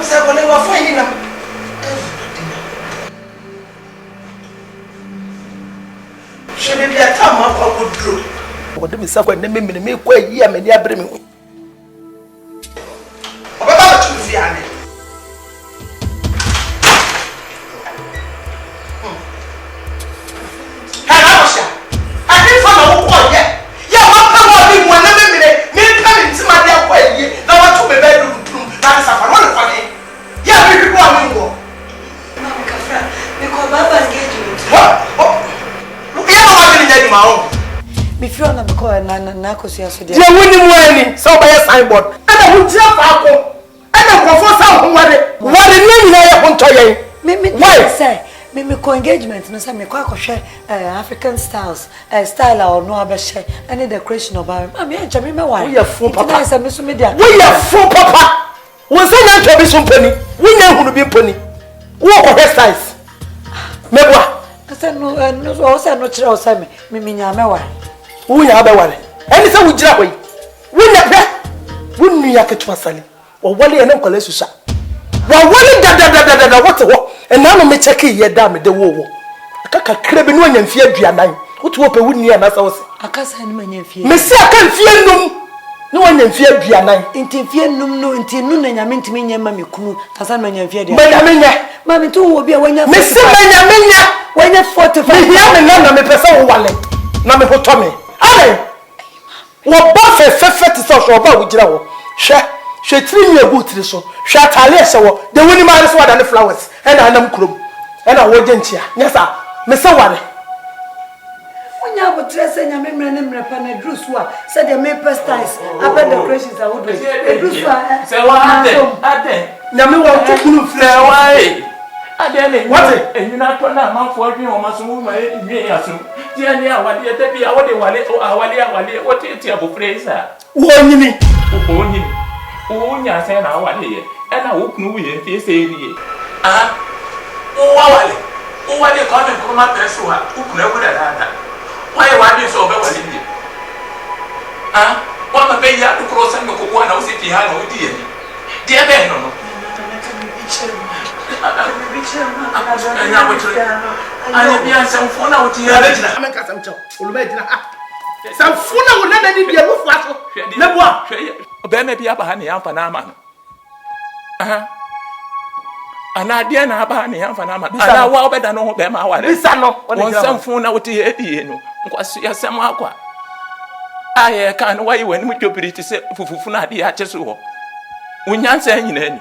I'm saying, "When we're finding them." She may be a time of good group. What do we suffer? And then me quite year, many are bringing. About you, Vianney. I didn't find a whole yet. Yeah, what come on, me one minute, me coming to my dear way. Now, what to be bedroom, that is a one for me. Yeah, we people are going. Mamma, because Baba engagement. What? You know what I'm doing, my own. Before I'm going to Nakosia, so they are winning money. So by a signboard. And I will jump out. And I will force out what the name I want to you. Why say? Me co-engagement, no say me kwa share African styles, style or no abeshe, any decoration about. I mean, me why? We are full papa. We are full papa. We say not to be some penny. We know who be penny. Walk on her size. Me what? I said no, no, say no chira say me nyame why? Who ya be why? Any say we jira why? We na we nu ya ketwa sale. Wo wale e na nkole susa. Wo wale da what? And now me check ye damn the wo. Akaka krebe no anyamfie aduanan. Wotu ope wuni anasa wo se. Akasa ni manyamfie. Me se aka mfie num. No anyamfie aduanan. Nti mfie num no nti nu na nyame ntimi nyema me kunu. Tasa manyamfie dia. Manyamenya. Ma me tu wo bia wanya. Me se manyamenya. Wanya 45. Me hia me na me pese wo wale. Na me hoto me. Ale. Wo ba fe ti so so ba wo gira wo. Hwe. She trim you good to so. She atale se wo. The winning man is than the flowers. And anam krom. And I wo gentia. Yes sir. Me se ware. Onya bo trese nya me mre ne mre pa na drusuwa. Said the maple styles. After decorations I would do. Drusuwa. Say what ade. Nya me wo tukunu fre wai. Ade what? And you not na man for me o maso ma e aso. Ti ani awade e tabi awade wale o awale o ti abo fraser. Wo nyini. Wo nyini. Unya say na wale ye e na wo kunu ye ti say ni ah o wale ko me ko ma preso ha ku kunu agu da da why wade so be wale ni ah wa ma be ya to cross and ko kwa na o si ti ha na o di ye di e be no no ana bia samfo na o ti ya da jina amenka samcho oluba jina ah samfo na wo na da di bia wo fa so na boa Obeme bi aba ha ne yamfa na ama no. Aha. Ana de na aba ha ne yamfa na ama. Ana wa obeda no ho be ma aware. Bisa no. Won samfun na wote ye die no. Nkwaso ya sam akwa. Aye ka no wayi wani mu dwobiri ti se fufufu na de ya cheso ho. Wonyansa nyina ni.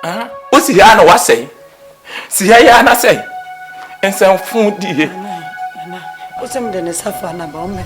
Aha. O si ya na wasai. Si ya na sai. Ensamfun die. Ana. O sem de ne safa na ba o me.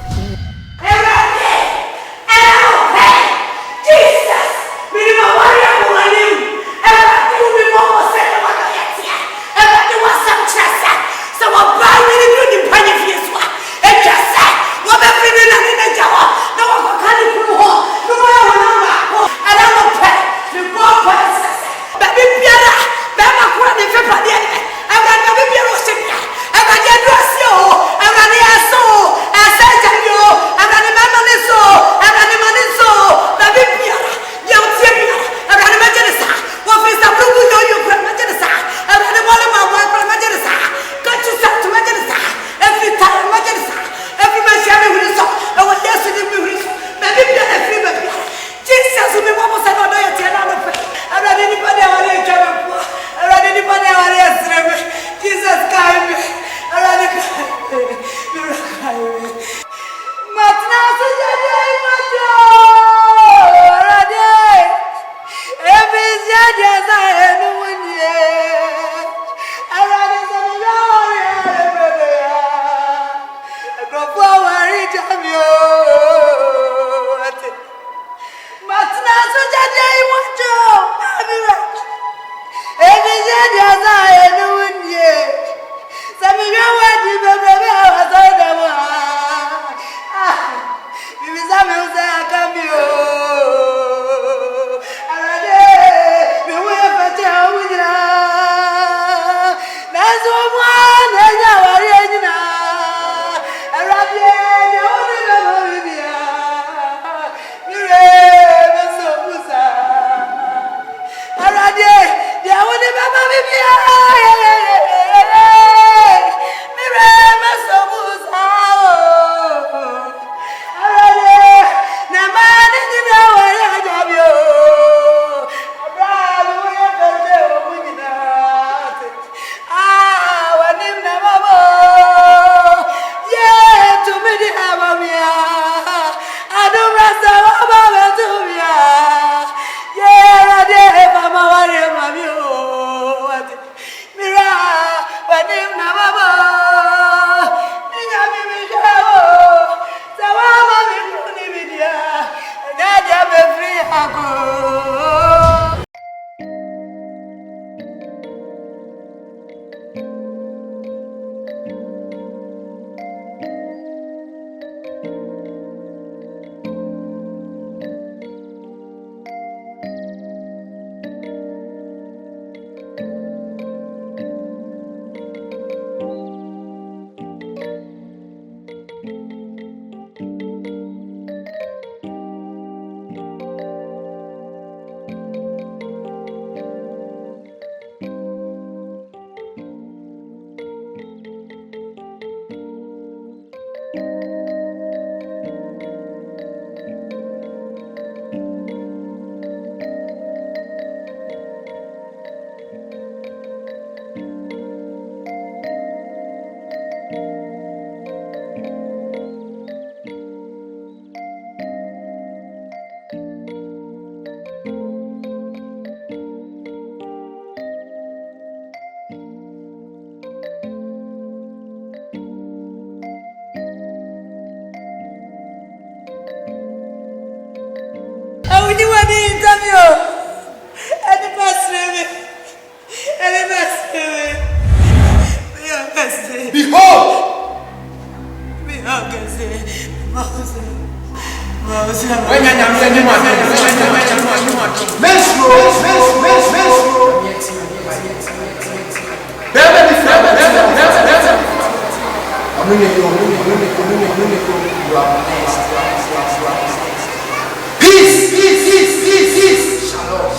Peace, peace, peace, peace, peace. Shalom,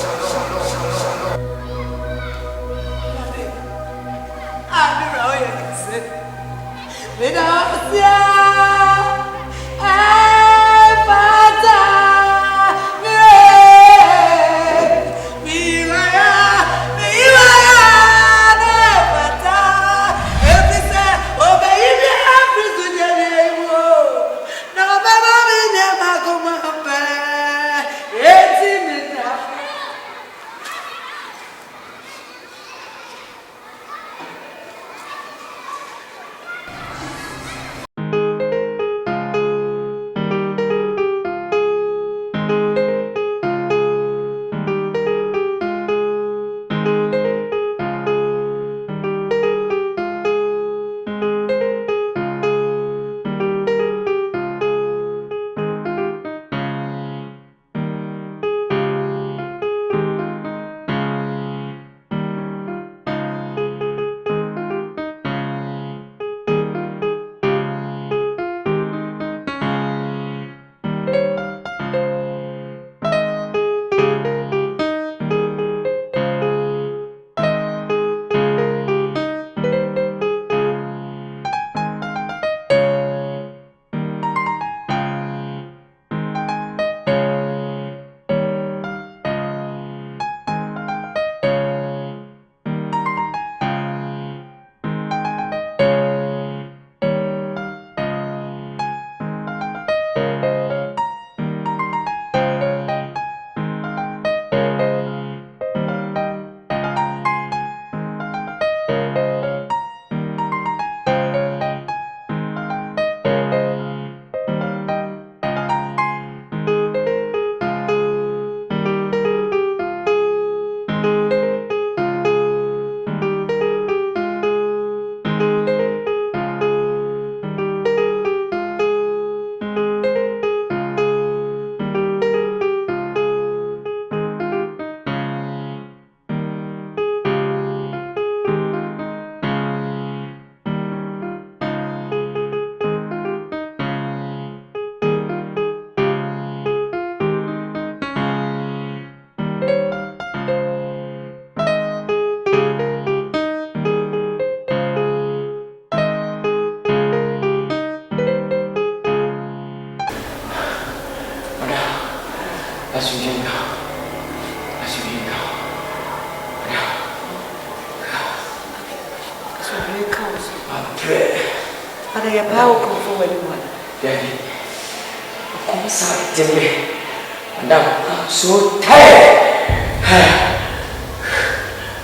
so tired.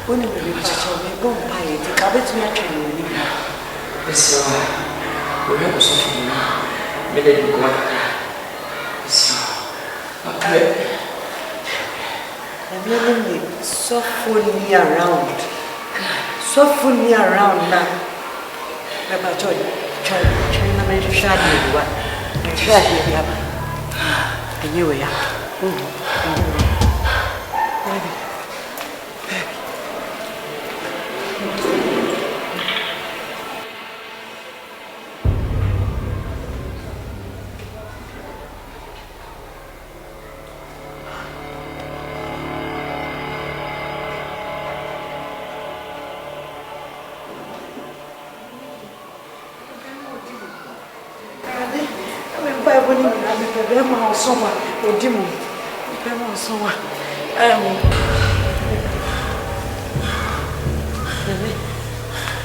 When you reach home, you go buy it. The cabbage we are trying. Yes, we have something now. Maybe you go. The meaning is so full me around. So full me around now. About joy, China made a shadow. I tried it. I knew it. Someone or demon. Someone. I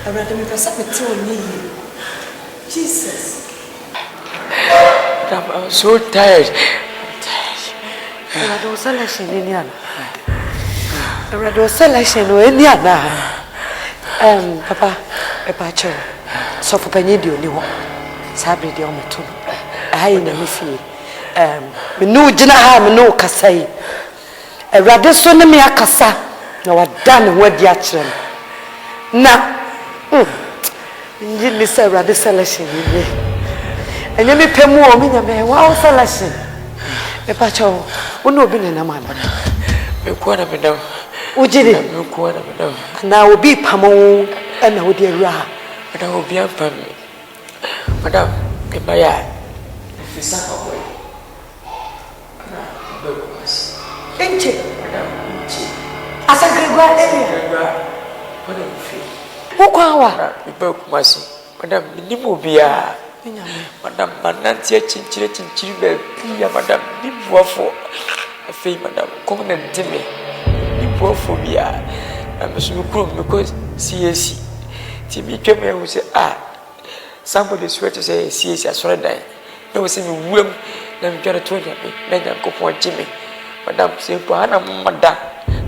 rather make a submit to me. Jesus. I'm so tired. I was selection in Yana. I rather selection in Yana. Papa, a patcher. So for Penny, do you want Sabri the Omato? I in a fee. Me no jina ha me no kasa yi Awurade so ne me akasa na wada ne ho adi a kire na nyi ni se Awurade selection ni And you may pay more, me, wow, selection. A patch of no be in a man. Me quarter madam. Would you No quarter madam. and I will be Pamo and I would dear Ra. But I will be a family. Madam, if I am. If it's not away. Ain't it? Madam, As a Gregor area. What do you feel? Who can You broke mercy. Madam, minimum beer. Madam, Manantia chinchilla, Madam, be for a fee, Madam, come and tell me. Be poor for beer. I'm so cool because CSC. Timmy came here who said, somebody swear to say CSC as well. No, say me, William, then get a 20 me, then go for Jimmy. Madam, say, Pana, Madam,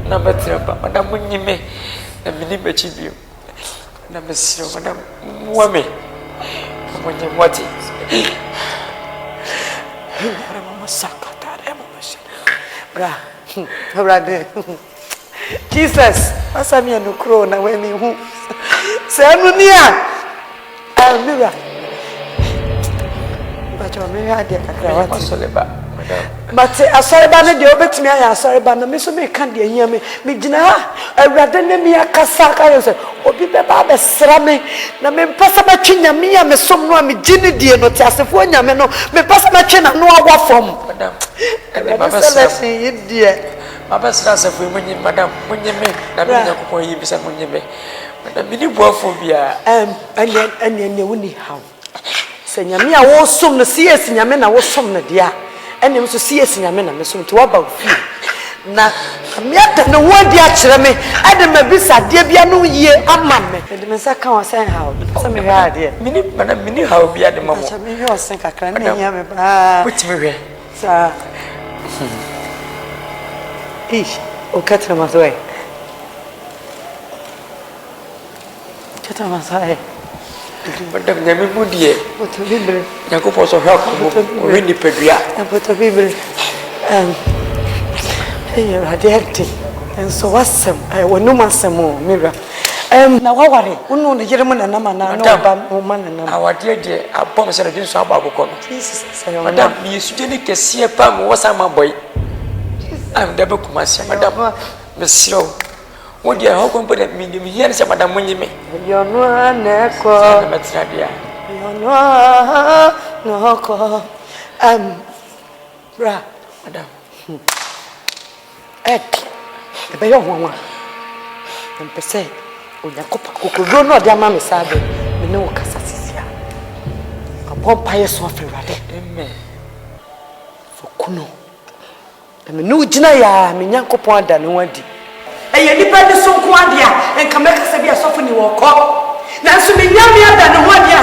number 3, Madam, when you may, and minimum chibu. Number 0, Madam, woman. When you watch it, Jesus, what's I mean, no crow, and when you say, I'm near. I'll mirror. But you're very idea. But I saw a banner, the obit me, I saw a banner, Miss Me can't hear me. Midina, I rather than me a cassaca, or be the barber srame. Na me passa machina mia, me some no, me ginny dear, not Tassophania, me no, me passa machina no our form. Madam, and the Baba says, dear. Baba says, if we win, Madam, when you make, I don't know you be some when you make. Madam, many phobia, and then you wouldn't have. Senya me, I was some the CS in Yamena was some the dear. And you see us in Yamena, Miss to about you. Now, yet no one dear Chirame, Adam Mabissa, dear Biano ye, a mamma, and the Messaka was saying how. Some idea. Madam, many how be at the moment. Maybe I'll think I can hear Which me, sir. Ish, or Catramas way. Catramas way. Madam, never would ye. What a Bible. Jacob also help Winnie Pedria. And put a Bible. Here are the and so what's some? I will no man some more mirror. Now, what worry? Who know the German and Naman, no woman and our dear, I promise I didn't saw about Jesus. Madam, you should see a palm was a boy. I'm the book, Madam, Monsieur. What do you hope to put me here? Madam, when you make your no Matradia. No call. Bra, Madam. The bay of one. And per se, when you could run not their mammy sabe, we know Cassasia. Upon pious offer, amen. For Kuno. And the new Jinaya, Minyanko Ponda, no one did. And you depend so quandia and come back as a softening walk up. Now, so many younger than one year,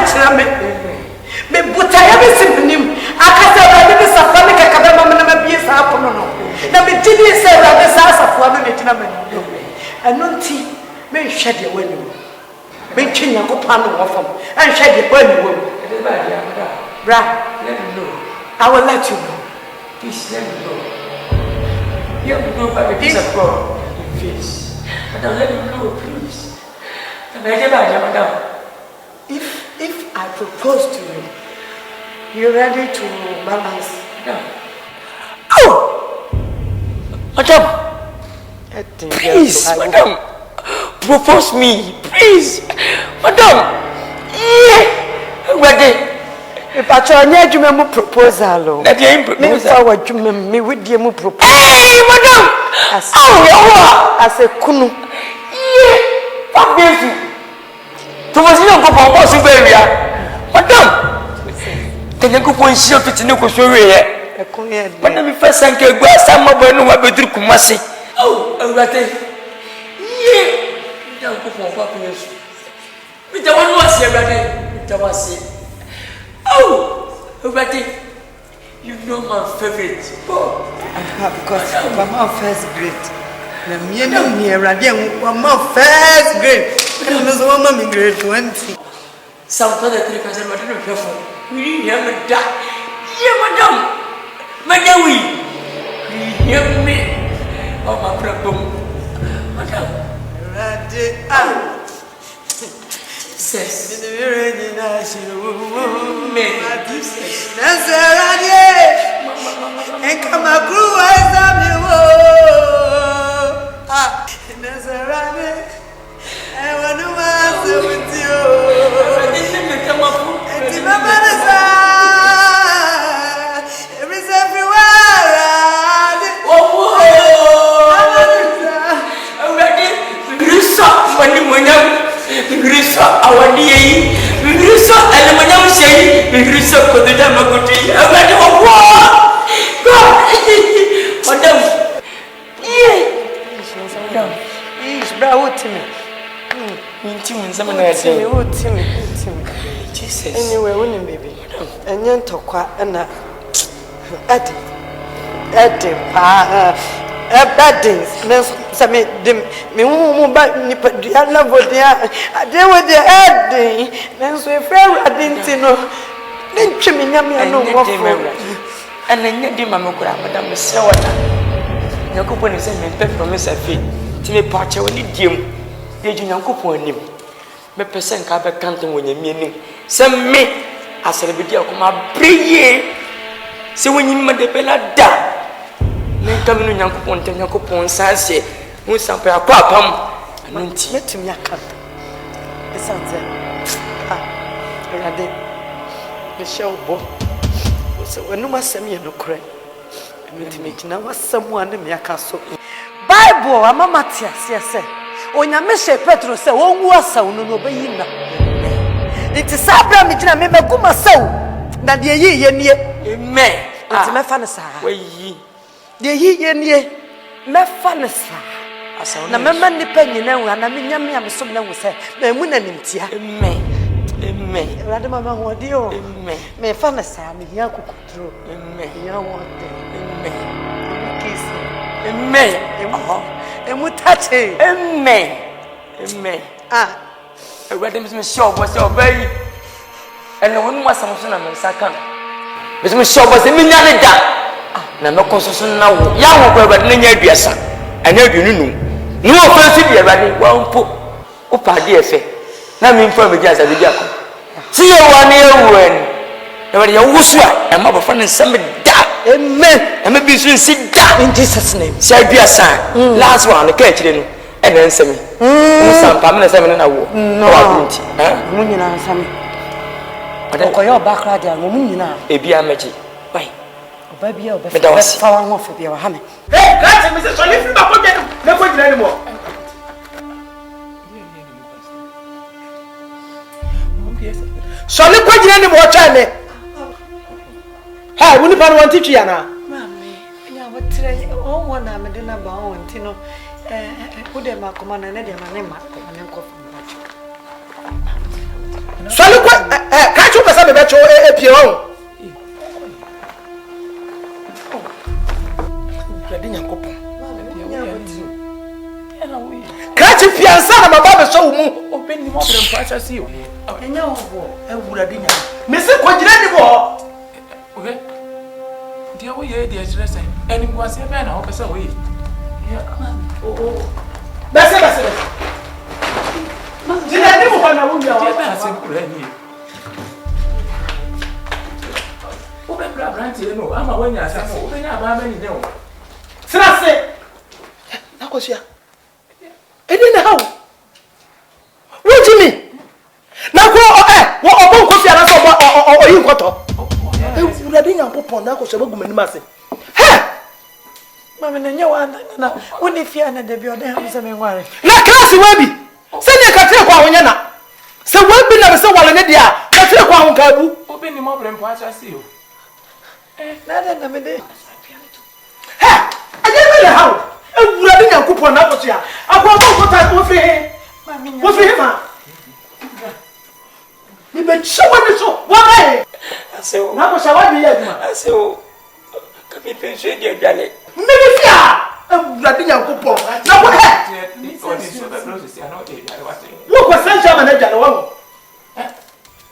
me but I have a simple name. I can't say I did this a funny cabana and be a sapon. Now, me did this a house of 1 minute. And no tea may shed your window. Make change your copano of them and shed your window. Bra, let me know. I will let you know. Please let me know. You have to go by the piece of God. Face. Madam, let me know, please. Madam, if I propose to you, you're ready to balance? No. Oh! Madam! Please, Madam! Propose me, please! Madam! Yeah! Ready? If I try to make a proposal, let me with you propose. Hey, Madam! As a kunu. Yeah, what is it? To was not go for what's area. Madam, then you go for shop it in the Korea. Madam, if I sank a glass, I'm a boy, no, I better Kumasi. Oh, yeah, don't go for what is. With the one was here, ready. That was it. Oh, ready. You know my favorite. Oh, because I'm my first grade. I'm near again. I'm my first grade. I'm in grade 20. Some other 3 cousin, but I don't care for. We never die. Yeah, Madam. Madam, we hear me. Oh, my problem. Madam. Jesus. Grisa awadi grisa alemanya usai grisa kododa maguti awadi opo God madam madam bra wotimi minti munzama na yade wotimi Jesus anyway woni baby enye ntokwa na ade pa ebadins na me dem me hu ba ni padua na bodia ade wo de ade nanso efra adinti no ne ntwemi nyame no wofo ana nya di mama kura madam se wata yakopon ni se me pe promise afi ti me pache woni diem de ju yakopon anim me pese nka be kanten wonyami anim se me aserebedi akoma breye se wonyi made bela da Kamino Yankopon, Yankopon, Sanse, who sample a papa, and not let him yakap. The son said, the show boy. So when no must send me no cry. I mean to make now someone in your castle. Bible, I'm a Matthias, yes, sir. When you miss a Petro, say, one was so no obey. It is Sabra Mijina, maybe go myself. That ye near me. It's my fancy. Ye ye me fanasa na mema nipa nyina wu na menyame amsom na wu se na mu na nimtia amen rade mama hodi o me fanasa me hia kokotro ya wonde amen kisi amen emu tache amen rade me show bo se obai ene wonu wasam so na me saka me show bo se menyane da na no konsoso na wo ya wo kwa bade na nya aduasa anya aduonu nu wo fa si bia bade wa mpo wo pa de efe na me mfa me jasa bia ko si ye wa na ewu en na bade ya wusu a e ma bofa ne nsem da amen e ma bi su nsi da in Jesus name si aduasa last one ka akire no e na nsem mu sampa me na nsem na wo wa binti mu nyina nsem okoyo obakra dia mu nyina e bia meji why Baby, I'll be found for your hammer. Hey, that's Mrs. Solif, no point anymore. Solid point anymore, Charlie. Hey, will you want to teach you now? Mammy, I would tell all one I'm a dinner bound, Tino. Put them a command and Eddie, my name, and go from Solid, catch you for some of your own. Kati piansa na baba so mu open ni mo bre mpacha si o enya wo ewura dinya me se kwagire ni bo okay dia wo ye dia stress eni kwa se be na ho pesa wo ye bese dia ni mo na wo ya wa dia se kura ni o be bra branch no ama wanya asamo o be nya ba ma ni ne o stress na ko sia edi na how what do you mean na ko wo obon ko fi ara so o yin koto e ura de nyam popon na ko so baguma ni mase he mama na nya wa na woni fi ana de bi o de ham se me nware na class wa bi se ne ka tire kwa wonya na se wa bi na se wale ne dia ka tire kwa won ka bu obi ni mo bre mpo acha si o na de na me de he aje me le how ewura bi Nyankopon na koto ya akwa ko ta ko fi ma ni be chawa ni so wa mai asewo na ko shawa bi ya duma asewo ka mi penso di adale me bi fia ewura bi Nyankopon na ko wo ko san chama na jale wa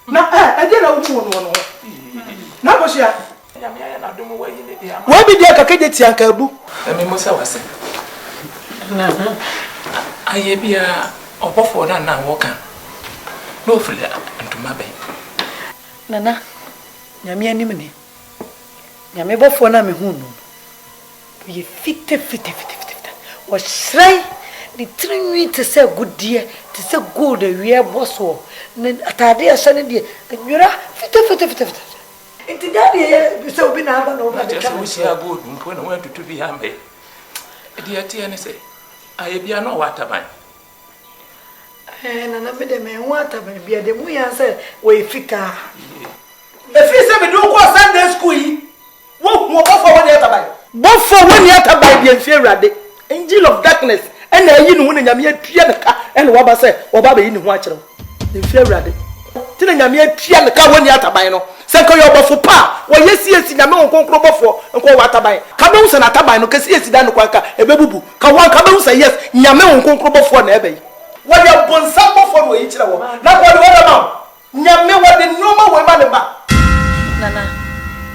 na aje na wumu no na ko sia wa bi dia ka keje ti anka bu me mo sa wase na aye bia obofo na woka No feel ntoma be. Nana, nyame anim ne. Nyame bofo na me hu no. Ye fite. O shrai the trinwi te se godie, te se gold wie boso. Ne atade ya shane die. Nwura fite. Enti daddy ye se obi na aba no ba de ka. Just share gold mpo na wan tutu bi hambe. Edi atie ne se. Aye bia no wataban. Nana me de me wataban bia de mu ya se we fika. Efi se me do ko Sunday school yi. Wo hu obofo woni ataban. Bofo woni ataban bia mfi awurade. Angel of darkness. And I you know when Yamia Triaca and Waba say, or Baba in Watcher. In fear ready. Tina Yamia Triaca when Yatabino. Sanko your buffo pa. Well, yes, Yamon Concro for and call Watabai. Cabos and Atabino, because yes, Dan Quaka, a babu. Kawan Cabos say yes, Yamon Concro for Nebe. What your bon sample for each other. Not what the other man. Yamia what the normal woman about. Nana,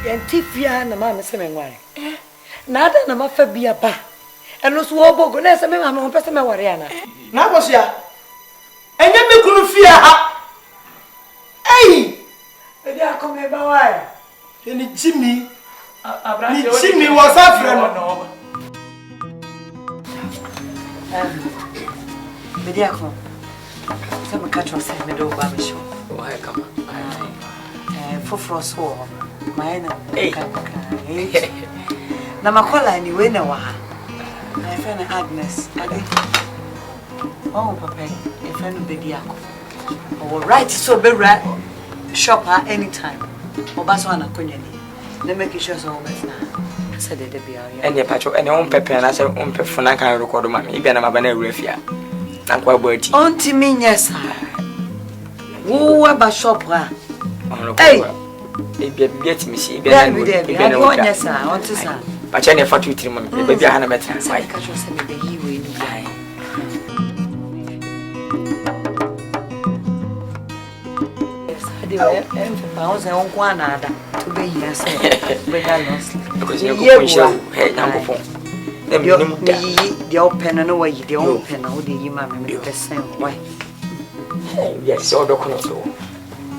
Yantifia and the man is saying why. Nada Namafa be a pa. And no swabo go na se me ma me pese me ware ana na bosia enye me kunu fia ha ei e dia ko me ba wa ni Jimmy ni Jimmy was afre no me dia ko se me ka tro se me do ba me sho why come foforo so my na na makola ni we na wa my friend Agnes, oh, Papa, a friend of Bediako. Oh, right, so be right. Shop her anytime. Or Baswana Kunyani. They make it sure so best now. Said the Debia. And the patcho and your own pepper, and I said, pepper for I can record my maybe I'm a banana refia. I'm quite worthy. Auntie me, yes, sir. Who ever shop her? Hey, it gets me, see, yes, sir, Auntie, sir. But I never to tell me, baby, I had a better. I catch you send me the way to die. Yes, I do. I was on one other to be here, because you're show, hey, number 4. The open and away, the open, how do you, mammy, the same way? Yes, so the control.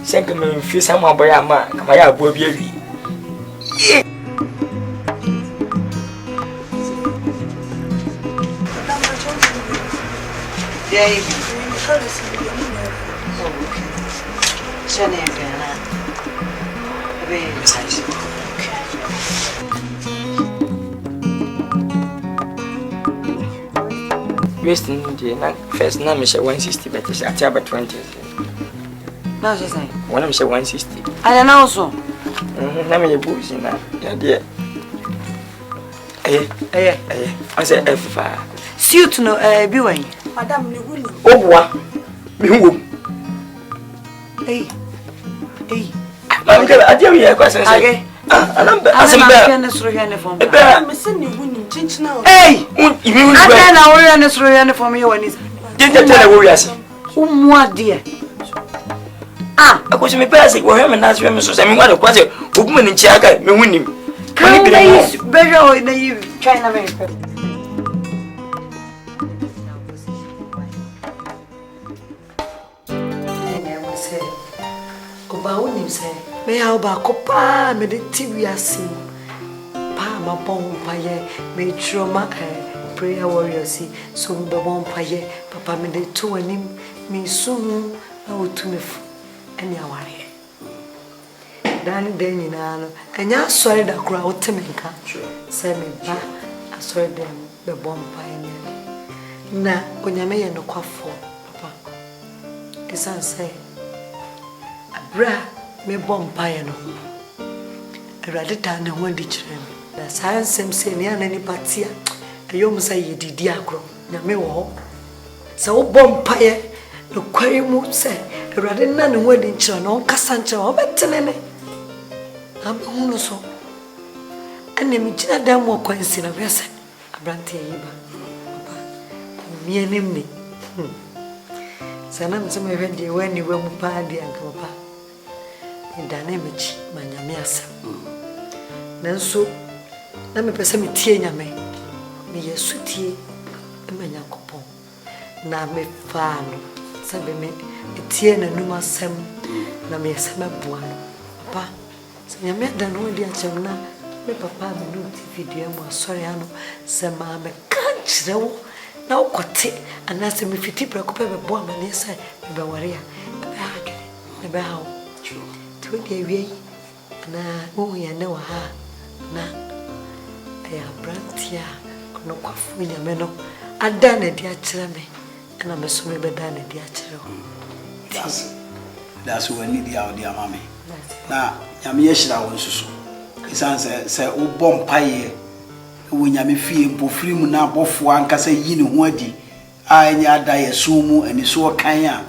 Second, me feel someone by a man, my boy, baby. Baby, wasting the first name is 160, but it's at about 20. now she's saying, one of them 160. I know so. Name your books in that, dear. I said, F5. See you to know, be way. Madame, you will. Oh, what? Hey. I'm going to tell you a question. Okay. I'm missing you winning change now. Hey! You mean I can't wear for me when it's. didn't tell a warrior. What dear? Ah, I was me passing for him and ask him so some what was it? Woman in Chicago, me winning. can you better in the China America? Me how ba kopa me de TV asim pa ma bon paye me trauma prayer warriors so be bon paye papa me de to anim me sunu na otumefu ene aware dan den nyina no enya asori da kura otemenka se me ba asori dem be bon paye na onyame ye no kwafo papa esan say abra me bompaye no awrade ta na ho di kire na sansem se ne ana ni patia ayom say yedidi agro na me wo se wo bompaye no kwai mu se awrade na ne ho di kire no kasa nche wo betenene am hunu so ane mi gina dan mo kwansi na bese abrante yiba papa mi enem ni sana mseme hwede wani wa mu pa di anka papa ndane mechi manyame asem nanso na me pese metie nyame me yesutie emanya kopon na me fa no sabe me tie na numa asɛm na me asɛm aboa no papa sɛ nyame da no di akyɛm na me papa me no video mu asɔre ano sɛ ma me ka kyerɛ wo na wokote ana sɛ me fiti prako pe beboa ma ne sɛ me bɛware a be ha dwene me be ha wo to di awie na wo ya ne wa ha na ya brantia kono kwafo nyame no ada na di akyerɛ me na me so me bɛda na di akyerɛ wo that's when need ya odi amame na nyame ye hyira won susu isan se wo bom paye wo nyame fie mpofiri mu na abofo ankasa yi ne ho adi a enya ada ye so mu ani so kan a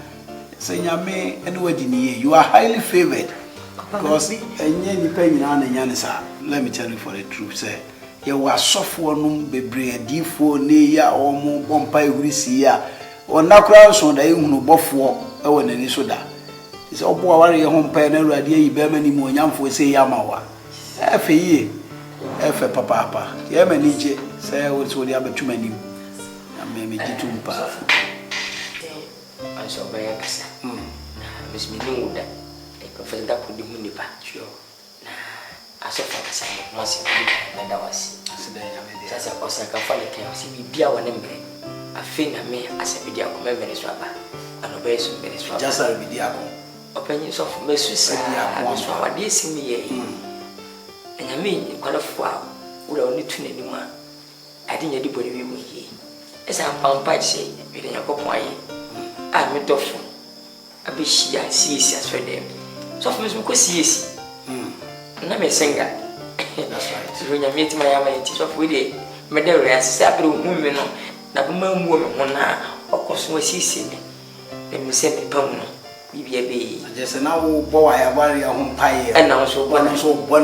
se nyame ene wadi ni you are highly favored because enye ni pa nyina na nya ne sa let me tell you for the truth say ye wa sofo no bebre adifo ne ya omo bom paye hurisi ya onakura so da ehunu bofo e wonani so da is obo aware ye ho mpa na awurade yi be mani mu onyamfo se ya mawa efe yi efe papa ye mani je se wo so dia betumanim na me gitumpa anso ba ya kasa bismi ni uda e professor da ko di mu nipa sure na asofa kasa mo si na da wasi asida ya me dia sasa osaka fa le kan si bibia wona mbre afi na me asabidi akoma mbre so aba anobe so mbre so aba jasa bidi akoma openyi so for mesusa so wade simi ye enyame kwalafo a ura oni tunani ma ade nya di bori wi mu ye esa pampa che bi de yakopon aye a me dofo abeshia siesi asfedem so for mesu ko siesi na me senga that's right so nyame ti ma ya ma ti so for de me de re asese abere hu me no na bema mu me ho na okoso siesi ne me se me pam no bibia be just na wo bo wa ya bari ya ho paye and now so bona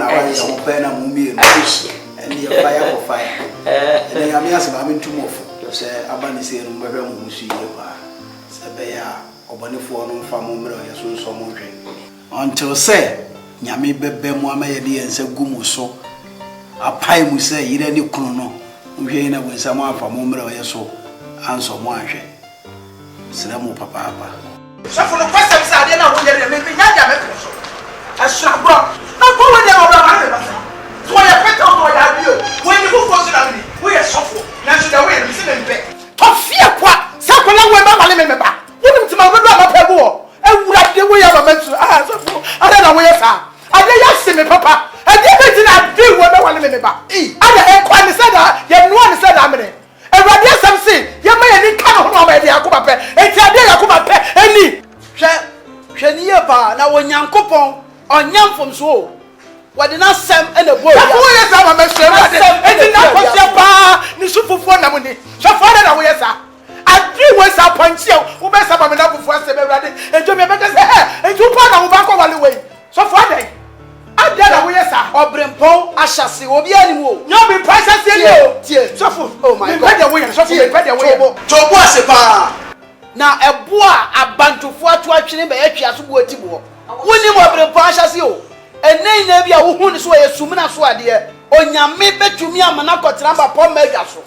wa ya ho paye na mu mi and ya fire for fire and ya me asba me ntumofo so abani se no mbehwe mu musu ye ba se be ya obonefo no mfa mo mre ya so so mo hwe until say nyame bebe mu amaye de yensa gumu so apai mu se yire ni kunu no hwe na bonsa mo afa mo mre ya so anso mo ahwe sira mo papa so for the first time say na wo yere me nya dia me so ashabro na ko we dey obra ma me ba so ya pete o ya bio we ni fu ko so na me we ya sofo na so da we me se me mpe to fie kwa se ko na we ma male me ba wonim ti ma bedo ma pegu wo ewura de we ya ba metu sofo ada na we ya sa ada ya se me papa ade be ti na de we me wale me ba ada e kwa ni se da ye no ni se da me ewurade asam se ye ma ye ni ka no ho ma de akoba pe enti ade yakoba pe eni hwe ni ye ba na wonyankopon onyamfom so wade na sem ene bo ya wo ye sa ma mesre wade enti na kwose ba ni sufufo na mu ni so fa na wo ye sa adi we sa panchi wo be sa ba me na fufu ase be wade enjo me be se enti upa na wo ba ko wale we so fa dey adi na wo ye sa obrempon ahyase obi ani mu o nyo bi pressure se ni o tie so fu oh my god me pede wo ye so fu me pede wo ye tobo ase pa na eboa abantofo atu atwene be atwa so bo atibo woni mo brempo ahyase o enen na bia wo hu ni so yesumina so ade onyame betumi amana kotramba pom madwa so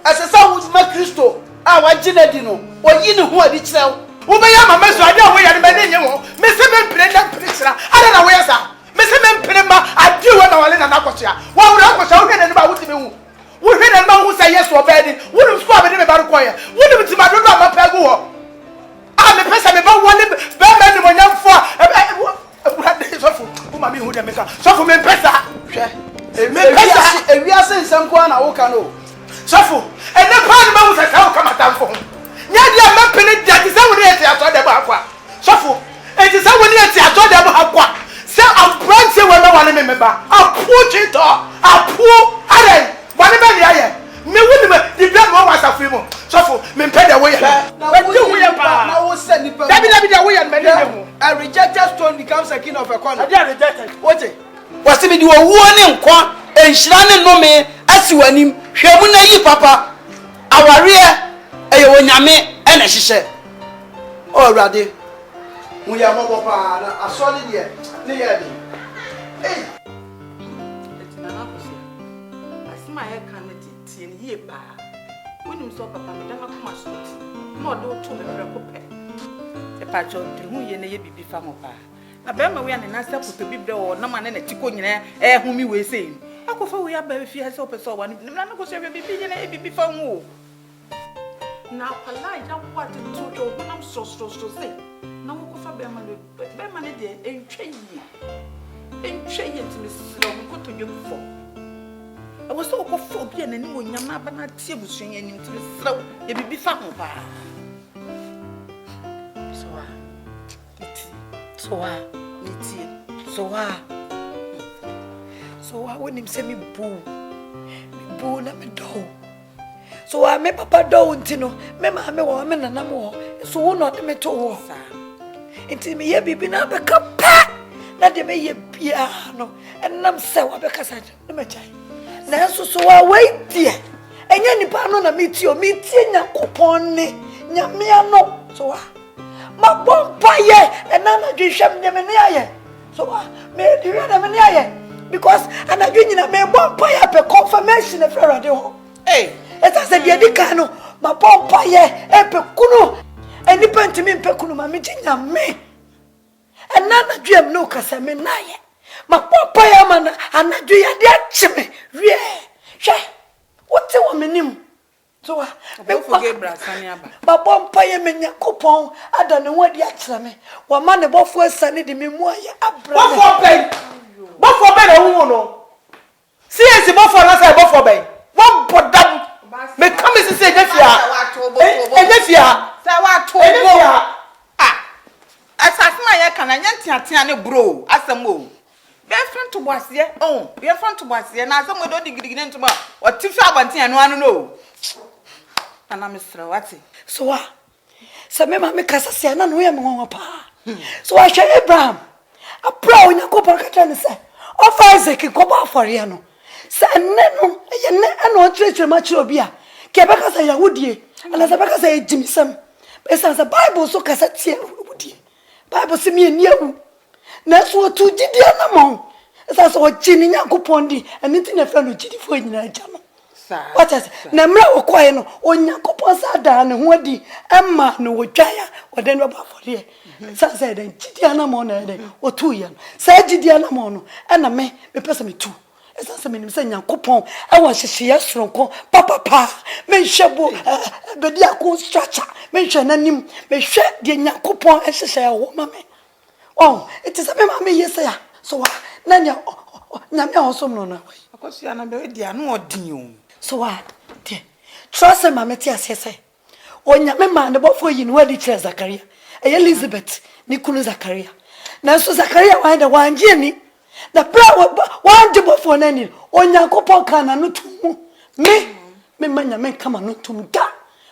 asesa wo ma kristo a wagina di no oyi ne ho adi kirew wo be ya mama so ade wo ya ne be ne nye ho me se me mpire na mpire kira ade na wo ya sa me se me mpire ma ade wo na wale na nakotia wo wura akotia wo hwe ne ba wo ti me hu wo hwe ne ma hu say yes obedi wo ni so abedi me ba ko ye wo ni ti ma do ma pegu wo me pesa me ba wole be me ni monyamfo brade sofu wo ma mi hu de me ka sofu me pesa hwe me pesa ewiase nsanko na wo ka no sofu ene pa ni ma hu sa ka matamfo nya dia me pene dia ti se wo ni eti ato de ba akwa sofu eti se wo ni eti ato de ba akwa se abranche we me wale me ba apu chito apu are wale be ni aye me woni me di bia mo wa safu mo sofu me pede wo ye na wo se ni pe David dey wo ye me dey mu a rejected stone becomes a king of a corner dey rejected what wasi bi di wo ni nkwa enhira ne nome asi wanim hwemu na yi papa aware eye wonyame ena hihye o awrade mu ya mo papa na asole de ne ye de etina na ko se asima he kan ne tie ne ye ba wonim so papa me da ma ko ma so ti no do to me re ko pe pacho hu ye na ye bibi fa mo pa na be ma we ya na sa puto bibre o na ma na tiko nyina hu mi we sei akofa we ya ba fi ha se opeso wa na ko se bibi ye na ye bibi fa mo na pala ya what to do when I'm so say na wo ko fa be ma ne de entwe yi ntimi sira wo ko to dwe fo I was so for be an animal yama bana tia busunya nim ntimi sira wo ye bibi fa ho pa so when him say me boo na me do so me papa do ntino me ma me wo me nana mo so wo no me to wo sa enti me ye bibi na be kapa na de me ye bia no enam se wo be kasa na me chai na so wait die enya nipa no na me tie Nyankopon ni nyame ano so ma bompa ye enana dwehwem ne me ne aye so me di we na me ne aye because anadwo nyina me bompa ye pe confirmation e frere de ho eta se de dika no ma bompa ye e pe kunu eni pantimi pe kunu ma me nyame enana dwem no kasa me na aye ma bompa ye ma na anadwo ye de achime wie hwe wote wo menim so me forget brasani aba ba bompa ye me Nyankopon ada ne wadi akira me wa ma ne bofo asane de me mu aye abra bofo ben na hu no CS bofo na say bofo ben won bodam me come say nyafia nyafia say wa to asasema ye kana nyantiatia ne bro asamo be front to boase be front to boase na asamo do digidigi ne ntoma o tifi abantia no anu no ana misra wati so se me ma me kasa se na no ye me won pa so a hwe Abraham apra Onyankopon ka tane se of Isaac ko ba afore no se ne no ye ne ana o tretre ma chi obi a ke be kasa Yahudie ana se be kasa ejimisam be se Bible so kasa tie Yahudie Bible se me ni awu na so tu gidi na mo se so chini Nyankopon di eni ti na fra no gidi fo nyina aja no what is na mra okoye no Onyankopon sa da ne ho adi emma no wodwaya wode no ba afore sa den gidi na mo na den otu ye no sa gidi na mo no na me pese me tu esa se me nim se Nyankopon e wo hyehye soronko papa me hwebo bedi akon structure me hwe nanim me hwe de Nyankopon e hyehye wo ma me it is a me ma me yesa ya so na nya me osom no na akosi ana be di anu odin o so de trust ma me ti asese onya me ma ne bofo yi no wadi kire Zakaria Elizabeth ni kunu Zakaria na so Zakaria wa da wanje ni na pra wanje bofo na ni Onyankopon kana no tumu me manya me kama no tum da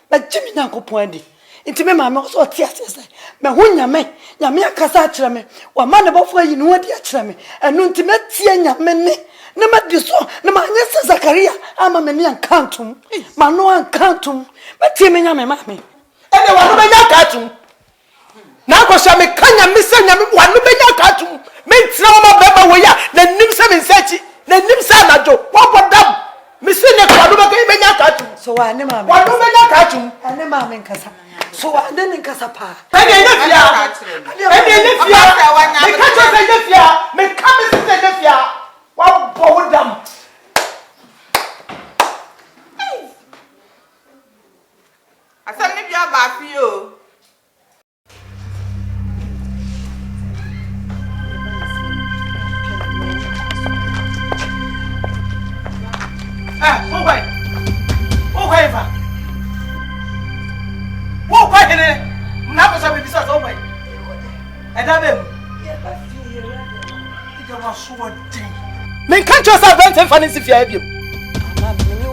ba jimi Nyankopon adi nti me ma me so ti asese me hunya me nyame akasa akire me wa ma ne bofo yi no wadi akire me enu nti me tie nyame ne na ma diso na ma nyese Zakaria ama me ni ankantum ma no ankantum me tie me nyame ma me ene wa no benya katum na ko sha me kanya me se nyame wa no benya katum me tira ma baba wo ya na nim se me nsachi na nim sa na jo wo bodam me se ne ko no benya katum so wa ne ma me wa no benya katum ane ma me nkasa so wa ne nkasa pa ene nyafia me ka cho se nyafia me ka me se nyafia wa bodam asam ni bia ba fi o wo kwa hene na ko sabe bisa so bai eda be ida wa so wadin men kan cho sa benten fancy fia biem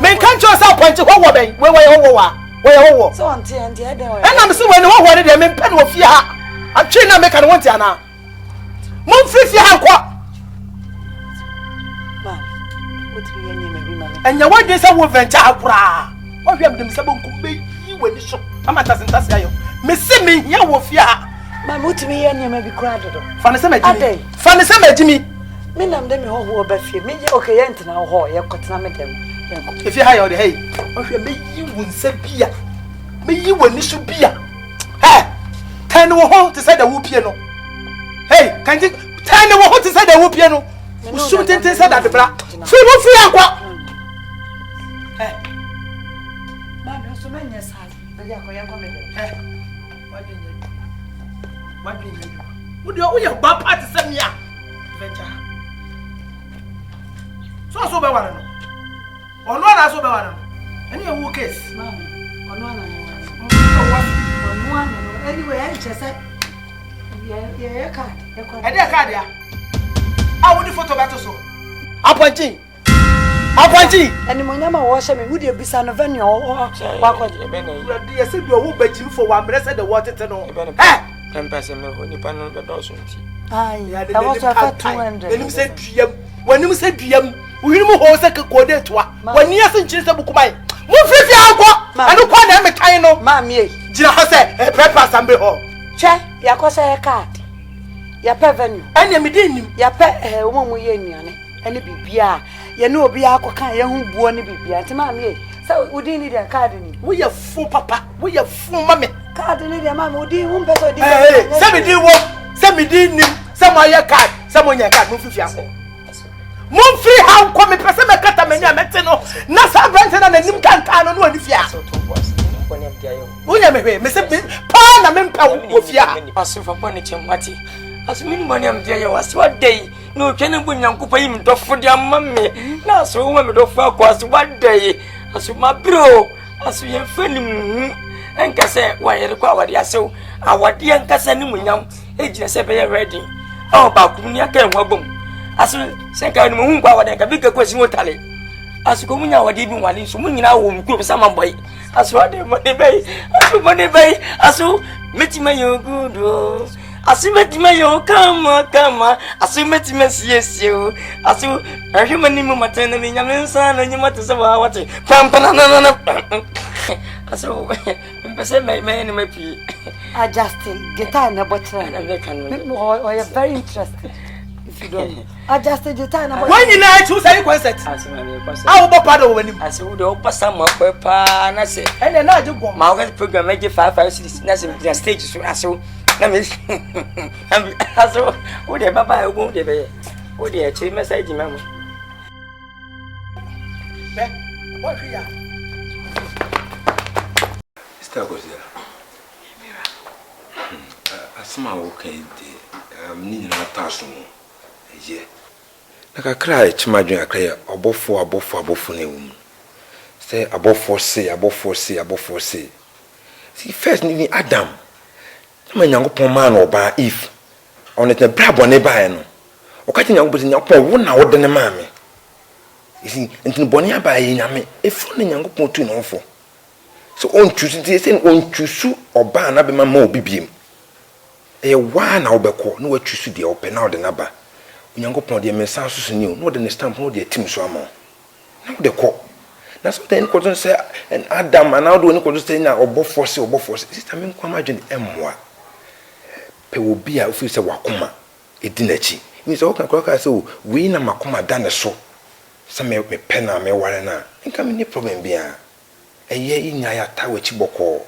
men kan cho sa point ho wo ben we ho so anti e dey e na me se we ne ho ne de men pen wo fia ha atwe na me kan wonti ana mon fia ha nkwa ma wotri ye nyema bi ma enya wadin sa wo venture akura wo hwem dem se bonkum be yi wani so amata sentase ayo me se me hia wo fia ha ma wotri ye nyema bi kura dodo fa ne se majimi me nam de me ho ba fie me okay ye ntina ho ye kotena me dem if you hire the hey wo hwem be yi wo nsa bia me yi wani so bia turn wo ho to say the whoopie no. Hey, can you turn wo ho to say the whoopie no? Usum tenten say that bra. Free akwa. Hey. Mama, so many years have. Be akoya come there. Hey. What do you? Would you bad party say me ah? Venture. So be one no. Ono na so be one no. Any a wo case. Mama, ono na no. Anyway, I just said yeah, card. E dey card ya. I want the photo better so. Appointee. And Monyama wash me, would you be son of any or what? You said you will bet you for 1 minute the water to know. Eh? Can pass him when you pan on the dozen. Aye, that was a 200. When you said DM, we move all second quarter to when you sent Chester Bukubai. Move if you are I don't want them a kind of mammy. Jina say a pepper and be home. Che, Yakosa a card. Ya revenue. And you didn't. Ya pet a woman with Yanni, and it be Bia. You know, be a cocaine, young born to be Bia to mammy. So we didn't need a card in it. We are full papa, we are full mammy. Card in it, your mamma would do 1 person. Send me didn't some of your card, someone your card, move if you are. Mon free how come person me kata me nya meteno na sa brante na nanim kanka no no anifia wonya me se pa na me mpa wo fia aso fa bone chemati aso min bone am dia ye waso dai no twene bu nyankopa yi mdofo dia mamme na aso wo me dofo akwa aso wadai aso mabro aso ye fanim enka se wayere kwa awade aso awade enka se ni munyam ejina se be ready o ba kumni aka enwa bom aso senka ni mu kwa awade enka bi ka kwasi motale aso ko munya awade bi wale so munyina wo mkuro sama boy aso ade money bay aso metima yo gudo aso metima yo kama aso metima siesio aso ahwemani mu matana me nyame nsa na nyima te se wa wate pampana na aso mpese me ni mapi Adjusting guitar na bottle. Oh, you're very interested. If you don't know. Adjusting guitar na bottle. When you know to say concert. I will be part of when I say we do pass some papa na say and then I do go. My organ program make 5 6 na say stage so aso na me aso wo de baba e go de be wo de e chi message memo be what here Mr. Gosia. Asma wo kan de ni nyina taso mo ye na kakra e chimadwen akra obofo na ewum say abofo say see first ni Adam na nyankopon ma na oba if on it na brabo ne bae no o ka ti nyankopon nyankopon wo na wo de ne ma me isi ntin boni abae nyame efo ne nyankopon tu no fo so on choose say on choose oba na be ma obibiem e wa na obekọ no watwusu de ope na ode na ba onyankopon de mensa susu ni no de ne stamp no de tim so ama na ode kọ na so den ko don say en Adam na ode ni ko don say na obofo sister me nkwa ma dwen emmoa pe obi a ofi say wakoma edi na chi ni so kan ko ka say we na makoma da ne so say me pe na me ware na nka me ni problem bia eye inya ya ta wachi boko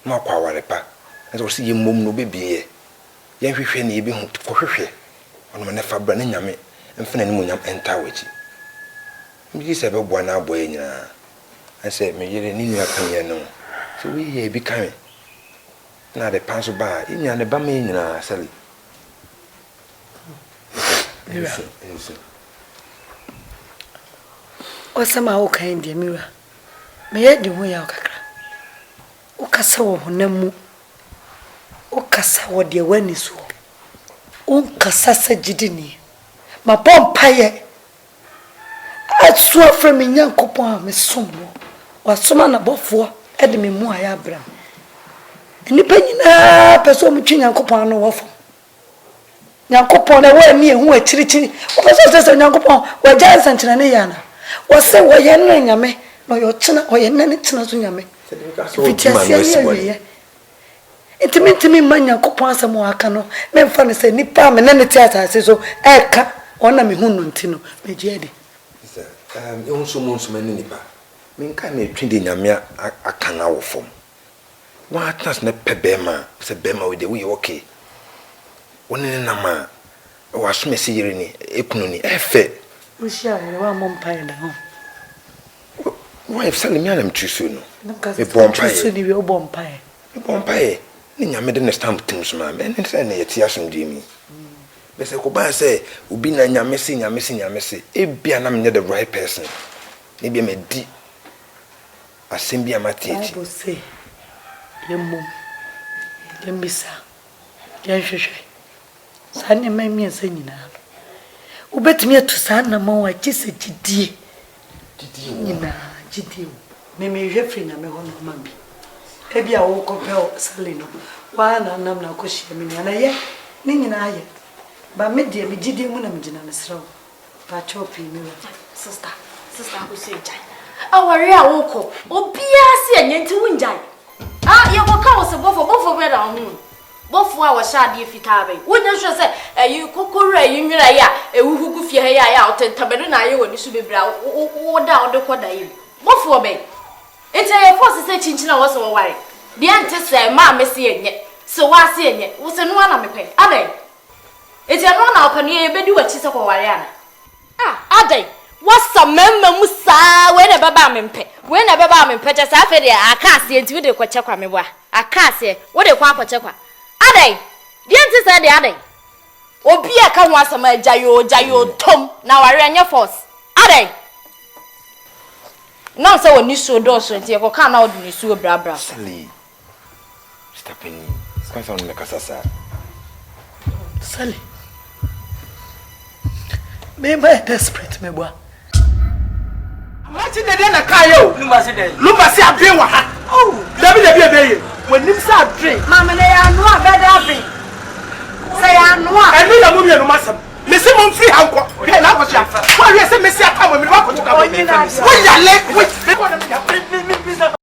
ma kwa ware pa so say ye mom no bebie yen hwehwe ne yebi hu ko hwehwe ono ne fa bra ne nyame mfena ne munyam enta wachi mi se be bo na abo nyina ase me yere ni nua kan ye no so we ye bi kan na de panso ba nya ne ba me nyina sali yes Osama o kan de miwa me ye de hu ya kakra o kasa wo honamu o kasa wo de wani so o kasa sajidini ma pompaye atso from nyankopon a me somo wa soma na bofo e de me mu aya bra nipa nyina peso mu twi nyankopon no wofo nyankopon na wa ni ehu akirichiri o peso se nyankopon wa jansa ntina ne yana wa se wo ye no nyame no yo tena o ye nane tena so nyame Intimate manya kopon asamo aka no me mfa ne se nipa me na ne theater se so eka ona me hunu ntino me giede ehun so mo nso mani nipa me nka me twinde nyame aka na wo fom One chance na pe bema. Se bema we dey we okay. One ne na ma. Wa so mesi yire ni ekunu ni efe. We share wa mom pie da ho. Wife Salim ya na mtusu no. Me bomb pie. So ni we bomb pie. Me bomb pie. Ni nyame de na stamp tim so ma. Me ne say na yeti asomdwe mi. Be say ko ba say obi na nyame se e bia na me the right person. Ni bia me di asembia matiechi. Bible say yemum yembisa yanhwehwe sane mamie asa nyina ubetumi atusa na ma wa kise gidie nyina gidie me hwe fri na me ho no ma bi e bia wo kopel sale no wa na nam na kohia me na ye ni nyina aye ba me die me gidie mu na me gina ne sraw pa chopi me wa sister who say jai awari a wo ko obia se enye nti wunjai ah ye ko ka wo se bofo be da ho bofo a wo sha de fita bai wonya hwe se yi kokoro yi nwira ya ewuhugu fie ha ya otentabelu na ye woni su bebra wo da wo de koda yi bofo be ente ye force se chinchina wo se wo ware de ante se ma me se enye se wa se enye wo se no na mepe adai ente no na opanu ye bedi wachi se ko ware ana adai wasa memma musa we na baba mempe je sa fe de akase enti we de kwache kwa mebwa akase we de kwa kwache kwa adai de enti se de adai obi aka ho asama jayo tom na ware anya force adai na se woni so do so enti e ko ka na oduni so bra Sally stapeni kwanza nimekasa sasa Sally me desperate mebwa What in the den a kayo? Lumasi a dream. Oh, David, when you say dream, mama they are no better dream say I know I know the movie no master. Missy Mum free uncle. Okay, now what's your why you say Messi come with me? What you got? Oh, you know,